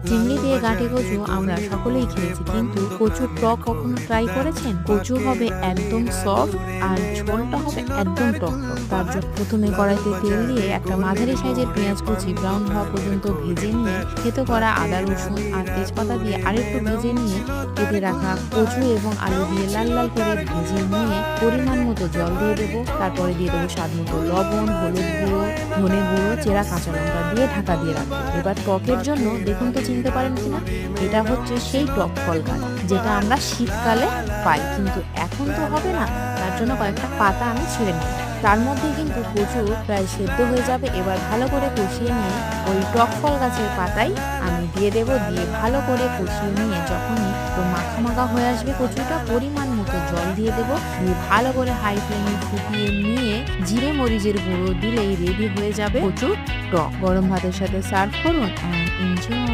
চিংড়ি দিয়ে গাঁটি কচু আমরা সকলেই খেয়েছি, কিন্তু কচুর টক কখনো ট্রাই করেছেন? কচু হবে একদম সফট আর ঝোলটা হবে একদম টক টক। তার জন্য প্রথমে কড়াইতে তেল দিয়ে একটা মাঝারি সাইজের পেঁয়াজ কুচি ব্রাউন হওয়া পর্যন্ত ভেজে নিয়ে থেতো করা আদা রসুন আর তেজপাতা দিয়ে আরেকটু ভেজে নিয়ে কেটে রাখা কচু এবং আলু দিয়ে লাল লাল করে ভেজে নিয়ে পরিমাণ মতো জল দিয়ে দেবো। তারপরে দিয়ে দেবো স্বাদ মতো লবণ, হলুদ গুঁড়ো, ধনে গুঁড়ো, চেরা কাঁচা লঙ্কা দিয়ে ঢাকা দিয়ে রাখবো। এবার টকের জন্য দেখুন তো চিনতে পারেন কিনা, এটা হচ্ছে সেই টক ফল গাছ যেটা আমরা শীতকালে পাই, কিন্তু এখন তো হবে না, তার জন্য কয়েকটা পাতা আমি ছিঁড়ে নিই। তার মধ্যে কিন্তু কচু প্রায় সেদ্ধ হয়ে যাবে। এবার ভালো করে কষিয়ে নিয়ে ওই টক ফল গাছের পাতাই আমি দিয়ে দেবো। দিয়ে ভালো করে কষিয়ে নিয়ে যখনই তো মাখা মাখা হয়ে আসবে কচুটা, পরিমাণ মতো জল দিয়ে দেবো। দিয়ে ভালো করে হাই ফ্লেমে ফুটিয়ে নিয়ে জিরে মরিচের গুঁড়ো দিলেই রেডি হয়ে যাবে কচুর টক। গরম ভাতের সাথে সার্ভ করুন। এনজয়।